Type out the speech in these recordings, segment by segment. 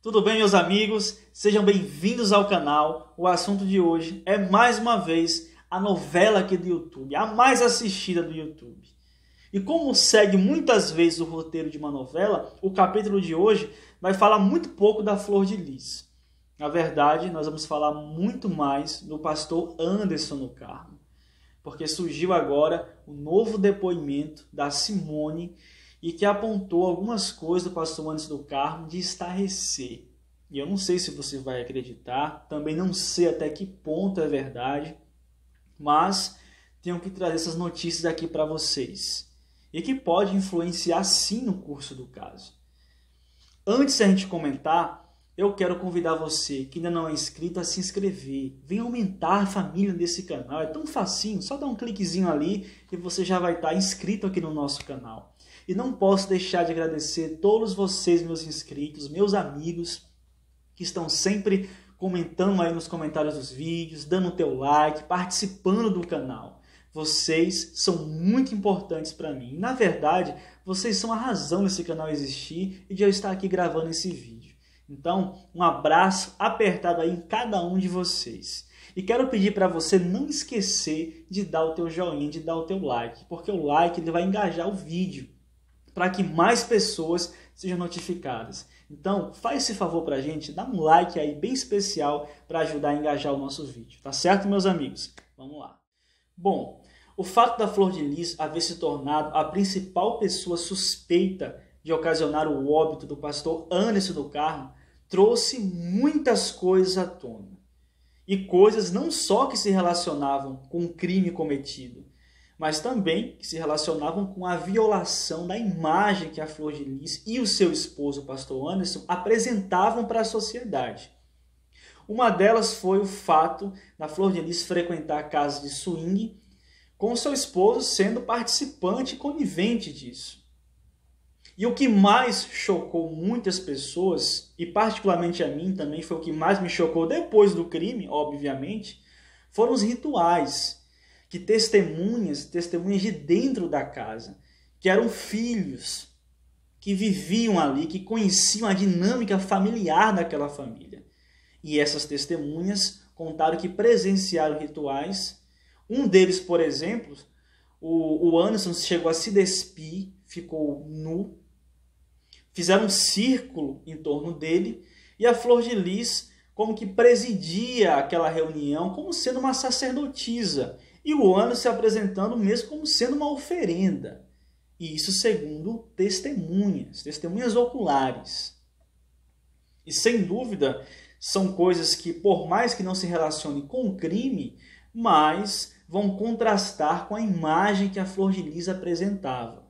Tudo bem, meus amigos? Sejam bem-vindos ao canal. O assunto de hoje é, mais uma vez, a novela aqui do YouTube, a mais assistida do YouTube. E como segue muitas vezes o roteiro de uma novela, o capítulo de hoje vai falar muito pouco da Flor de Lis. Na verdade, nós vamos falar muito mais do pastor Anderson no Carmo, porque surgiu agora o novo depoimento da Simone e que apontou algumas coisas do pastor Anderson do Carmo de estarrecer. E eu não sei se você vai acreditar, também não sei até que ponto é verdade, mas tenho que trazer essas notícias aqui para vocês. E que pode influenciar sim no curso do caso. Antes de a gente comentar, eu quero convidar você que ainda não é inscrito a se inscrever. Venha aumentar a família desse canal. É tão facinho, só dá um cliquezinho ali e você já vai estar inscrito aqui no nosso canal. E não posso deixar de agradecer todos vocês, meus inscritos, meus amigos, que estão sempre comentando aí nos comentários dos vídeos, dando o teu like, participando do canal. Vocês são muito importantes para mim. Na verdade, vocês são a razão desse canal existir e de eu estar aqui gravando esse vídeo. Então, um abraço apertado aí em cada um de vocês. E quero pedir para você não esquecer de dar o teu joinha, de dar o teu like, porque o like ele vai engajar o vídeo para que mais pessoas sejam notificadas. Então, faz esse favor para a gente, dá um like aí bem especial para ajudar a engajar o nosso vídeo. Tá certo, meus amigos? Vamos lá. Bom, o fato da Flor de Lis haver se tornado a principal pessoa suspeita de ocasionar o óbito do pastor Anderson do Carmo trouxe muitas coisas à tona. E coisas não só que se relacionavam com o crime cometido, mas também que se relacionavam com a violação da imagem que a Flor de Lis e o seu esposo, o pastor Anderson, apresentavam para a sociedade. Uma delas foi o fato da Flor de Lis frequentar a casa de swing, com seu esposo sendo participante e conivente disso. E o que mais chocou muitas pessoas, e particularmente a mim também foi o que mais me chocou depois do crime, obviamente, foram os rituais que testemunhas de dentro da casa, que eram filhos, que viviam ali, que conheciam a dinâmica familiar daquela família. E essas testemunhas contaram que presenciaram rituais. Um deles, por exemplo, o Anderson chegou a se despir, ficou nu, fizeram um círculo em torno dele e a Flor de Lis como que presidia aquela reunião como sendo uma sacerdotisa e o Anderson se apresentando mesmo como sendo uma oferenda. E isso segundo testemunhas oculares. E sem dúvida são coisas que, por mais que não se relacionem com o crime, mas vão contrastar com a imagem que a Flor de Lis apresentava.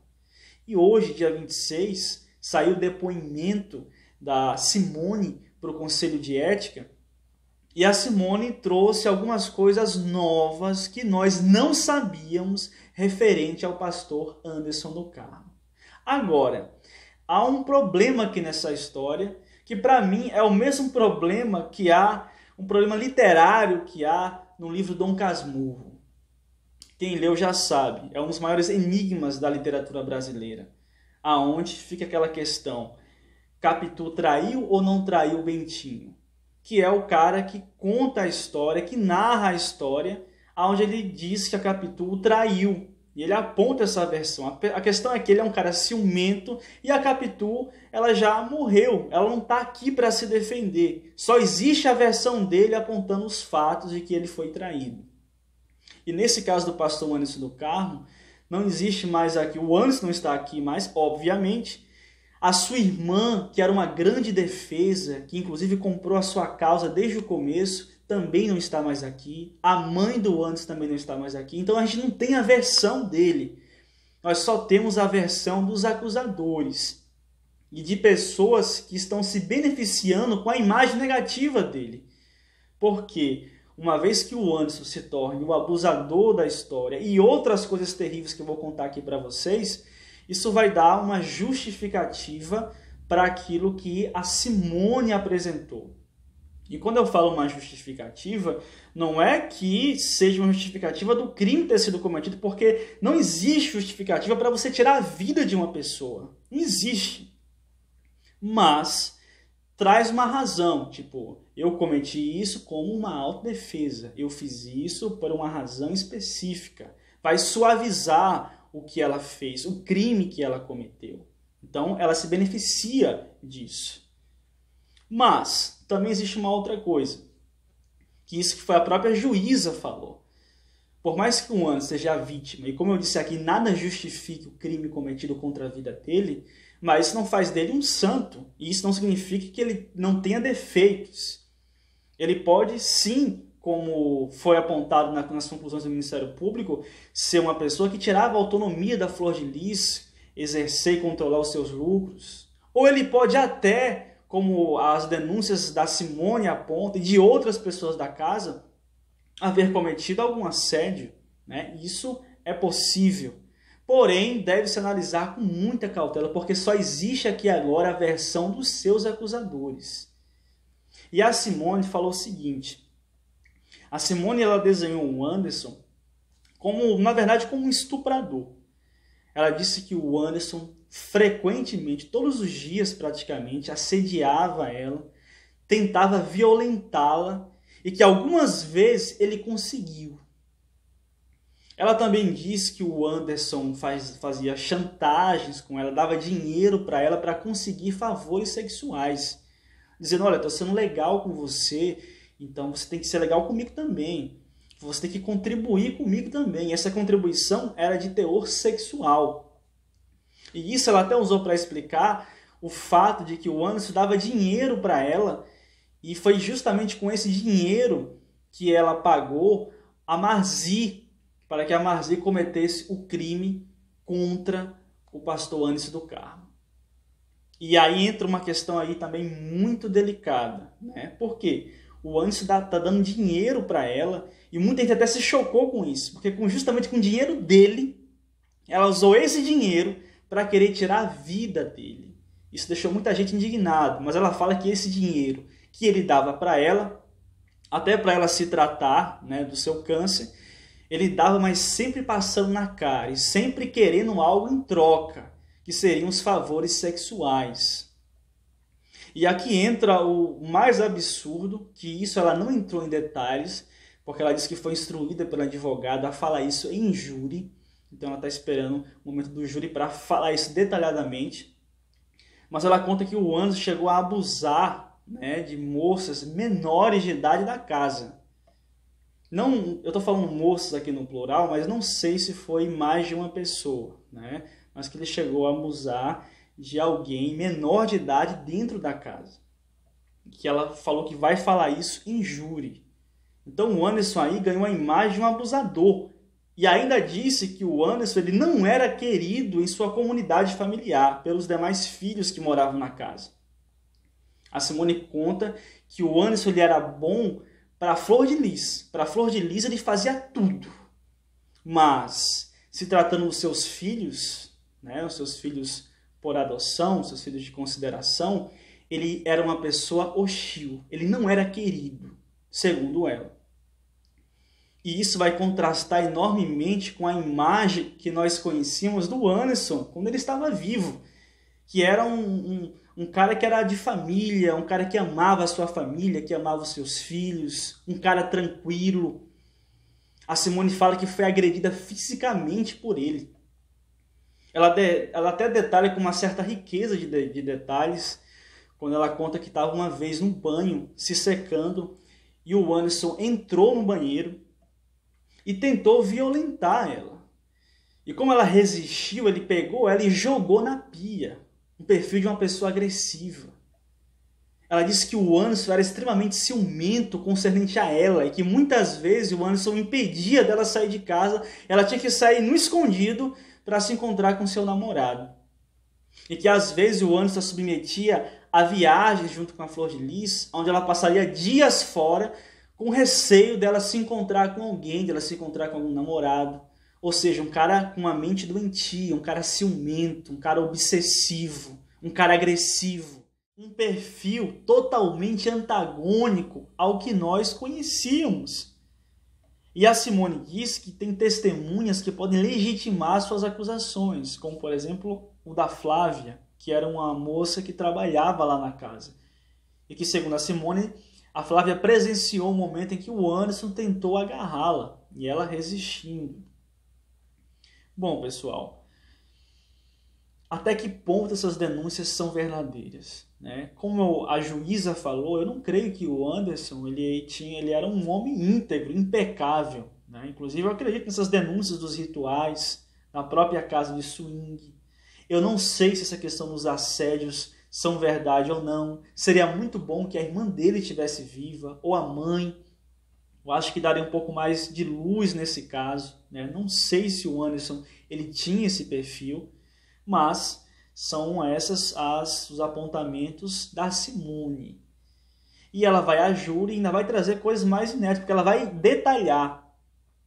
E hoje, dia 26, saiu o depoimento da Simone para o Conselho de Ética, e a Simone trouxe algumas coisas novas que nós não sabíamos referente ao pastor Anderson do Carmo. Agora, há um problema aqui nessa história, que para mim é o mesmo problema que há, um problema literário que há no livro Dom Casmurro. Quem leu já sabe, é um dos maiores enigmas da literatura brasileira, aonde fica aquela questão, Capitu traiu ou não traiu Bentinho? Que é o cara que conta a história, que narra a história, onde ele diz que a Capitu o traiu. E ele aponta essa versão. A questão é que ele é um cara ciumento e a Capitu ela já morreu. Ela não está aqui para se defender. Só existe a versão dele apontando os fatos de que ele foi traído. E nesse caso do pastor Anderson do Carmo, não existe mais aqui. O Anderson não está aqui mais, obviamente. A sua irmã, que era uma grande defesa, que inclusive comprou a sua causa desde o começo, também não está mais aqui. A mãe do Anderson também não está mais aqui. Então a gente não tem a versão dele. Nós só temos a versão dos acusadores e de pessoas que estão se beneficiando com a imagem negativa dele. Porque uma vez que o Anderson se torne o abusador da história e outras coisas terríveis que eu vou contar aqui para vocês, isso vai dar uma justificativa para aquilo que a Simone apresentou. E quando eu falo uma justificativa, não é que seja uma justificativa do crime ter sido cometido, porque não existe justificativa para você tirar a vida de uma pessoa. Não existe. Mas traz uma razão, tipo, eu cometi isso como uma autodefesa, eu fiz isso por uma razão específica, vai suavizar o que ela fez, o crime que ela cometeu. Então, ela se beneficia disso. Mas, também existe uma outra coisa, que isso que foi a própria juíza falou. Por mais que o Anderson seja a vítima, e como eu disse aqui, nada justifique o crime cometido contra a vida dele, mas isso não faz dele um santo, e isso não significa que ele não tenha defeitos. Ele pode sim, como foi apontado nas conclusões do Ministério Público, ser uma pessoa que tirava a autonomia da Flor de Lis, exercer e controlar os seus lucros. Ou ele pode até, como as denúncias da Simone apontam e de outras pessoas da casa, haver cometido algum assédio, né? Isso é possível. Porém, deve-se analisar com muita cautela, porque só existe aqui agora a versão dos seus acusadores. E a Simone falou o seguinte: a Simone ela desenhou o Anderson como, na verdade, como um estuprador. Ela disse que o Anderson frequentemente, todos os dias praticamente, assediava ela, tentava violentá-la e que algumas vezes ele conseguiu. Ela também disse que o Anderson fazia chantagens com ela, dava dinheiro para ela para conseguir favores sexuais, dizendo: olha, estou sendo legal com você, então você tem que ser legal comigo também. Você tem que contribuir comigo também. Essa contribuição era de teor sexual. E isso ela até usou para explicar o fato de que o Anderson dava dinheiro para ela, e foi justamente com esse dinheiro que ela pagou a Marzi, para que a Marzi cometesse o crime contra o pastor Anice do Carmo. E aí entra uma questão aí também muito delicada, né? Por quê? O Anice está dando dinheiro para ela, e muita gente até se chocou com isso, porque justamente com o dinheiro dele, ela usou esse dinheiro para querer tirar a vida dele. Isso deixou muita gente indignada, mas ela fala que esse dinheiro que ele dava para ela, até para ela se tratar, né, do seu câncer, ele dava, mas sempre passando na cara e sempre querendo algo em troca, que seriam os favores sexuais. E aqui entra o mais absurdo, que isso ela não entrou em detalhes, porque ela disse que foi instruída pela advogada a falar isso em júri. Então ela está esperando o momento do júri para falar isso detalhadamente. Mas ela conta que o Anderson chegou a abusar, né, de moças menores de idade da casa. Não, eu estou falando moças aqui no plural, mas não sei se foi mais de uma pessoa, né? Mas que ele chegou a abusar de alguém menor de idade dentro da casa. Que ela falou que vai falar isso em júri. Então o Anderson aí ganhou a imagem de um abusador. E ainda disse que o Anderson ele não era querido em sua comunidade familiar, pelos demais filhos que moravam na casa. A Simone conta que o Anderson ele era bom para a Flor de Lis. Para a Flor de Lis ele fazia tudo. Mas, se tratando dos seus filhos, né, os seus filhos por adoção, os seus filhos de consideração, ele era uma pessoa hostil. Ele não era querido, segundo ela. E isso vai contrastar enormemente com a imagem que nós conhecíamos do Anderson quando ele estava vivo. Que era um cara que era de família, um cara que amava a sua família, que amava os seus filhos, um cara tranquilo. A Simone fala que foi agredida fisicamente por ele. Ela até detalha com uma certa riqueza de detalhes, quando ela conta que estava uma vez no banho, se secando, e o Anderson entrou no banheiro e tentou violentar ela. E como ela resistiu, ele pegou ela e jogou na pia. Um perfil de uma pessoa agressiva. Ela disse que o Anderson era extremamente ciumento concernente a ela e que muitas vezes o Anderson impedia dela sair de casa. Ela tinha que sair no escondido para se encontrar com seu namorado. E que às vezes o Anderson a submetia a viagens junto com a Flor de Lis, onde ela passaria dias fora com receio dela se encontrar com alguém, dela se encontrar com algum namorado. Ou seja, um cara com uma mente doentia, um cara ciumento, um cara obsessivo, um cara agressivo. Um perfil totalmente antagônico ao que nós conhecíamos. E a Simone diz que tem testemunhas que podem legitimar suas acusações, como por exemplo o da Flávia, que era uma moça que trabalhava lá na casa. e que, segundo a Simone, a Flávia presenciou o momento em que o Anderson tentou agarrá-la e ela resistindo. Bom, pessoal, até que ponto essas denúncias são verdadeiras, né? Como a juíza falou, eu não creio que o Anderson ele era um homem íntegro, impecável, né? Inclusive, eu acredito nessas denúncias dos rituais, na própria casa de swing. Eu não sei se essa questão dos assédios são verdade ou não. Seria muito bom que a irmã dele estivesse viva, ou a mãe. Eu acho que daria um pouco mais de luz nesse caso, né? Não sei se o Anderson ele tinha esse perfil, mas são os apontamentos da Simone. E ela vai à júri e ainda vai trazer coisas mais inéditas, porque ela vai detalhar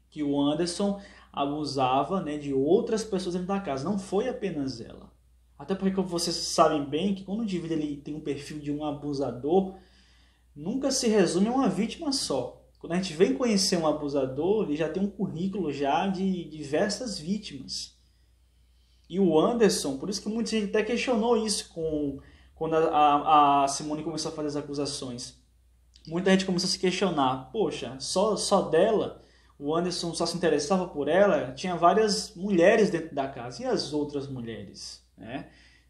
que o Anderson abusava, né, de outras pessoas dentro da casa. Não foi apenas ela. Até porque, como vocês sabem bem, que quando o indivíduo ele tem um perfil de um abusador, nunca se resume a uma vítima só. Quando a gente vem conhecer um abusador, ele já tem um currículo já de diversas vítimas. E o Anderson, por isso que muita gente até questionou isso quando a Simone começou a fazer as acusações. Muita gente começou a se questionar, poxa, só dela, o Anderson só se interessava por ela, tinha várias mulheres dentro da casa, e as outras mulheres, né?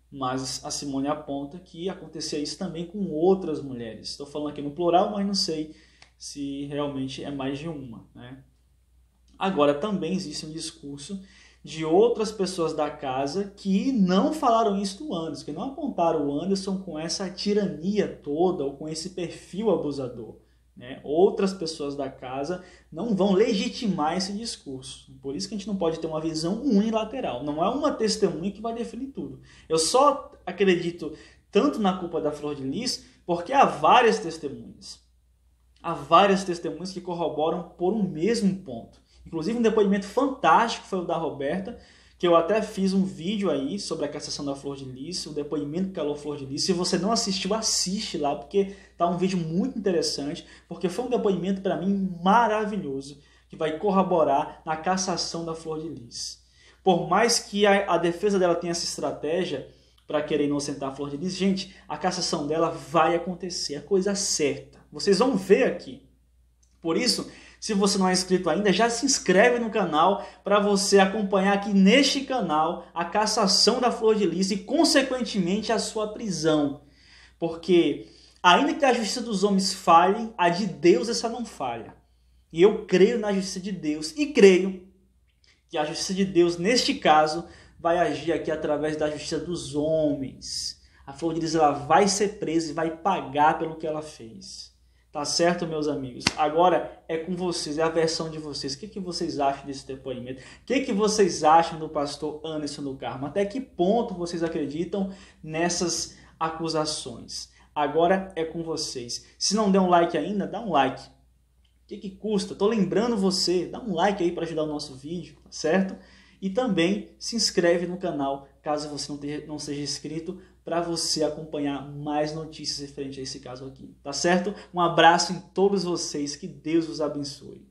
Mas a Simone aponta que acontecia isso também com outras mulheres. Estou falando aqui no plural, mas não sei se realmente é mais de uma, né? Agora, também existe um discurso de outras pessoas da casa que não falaram isso do Anderson, que não apontaram o Anderson com essa tirania toda ou com esse perfil abusador, né? Outras pessoas da casa não vão legitimar esse discurso. Por isso que a gente não pode ter uma visão unilateral. Não é uma testemunha que vai definir tudo. Eu só acredito tanto na culpa da Flor de Lis porque há várias testemunhas. Há várias testemunhas que corroboram por um mesmo ponto. Inclusive um depoimento fantástico foi o da Roberta, que eu até fiz um vídeo aí sobre a cassação da Flor de Lis, o depoimento que calou Flor de Lis. Se você não assistiu, assiste lá, porque tá um vídeo muito interessante, porque foi um depoimento para mim maravilhoso, que vai corroborar na cassação da Flor de Lis. Por mais que a defesa dela tenha essa estratégia para querer inocentar a Flor de Lis, gente, a cassação dela vai acontecer, a coisa certa. Vocês vão ver aqui. Por isso, se você não é inscrito ainda, já se inscreve no canal para você acompanhar aqui neste canal a cassação da Flor de Lis e, consequentemente, a sua prisão. Porque, ainda que a justiça dos homens falhe, a de Deus essa não falha. E eu creio na justiça de Deus e creio que a justiça de Deus, neste caso, vai agir aqui através da justiça dos homens. A Flor de Lis ela vai ser presa e vai pagar pelo que ela fez. Tá certo, meus amigos? Agora é com vocês, é a versão de vocês. O que vocês acham desse depoimento? O que vocês acham do pastor Anderson do Carmo? Até que ponto vocês acreditam nessas acusações? Agora é com vocês. Se não der um like ainda, dá um like. O que custa? Tô lembrando você, dá um like aí para ajudar o nosso vídeo, tá certo? E também se inscreve no canal, caso você não seja inscrito, para você acompanhar mais notícias referentes a esse caso aqui, tá certo? Um abraço em todos vocês, que Deus os abençoe.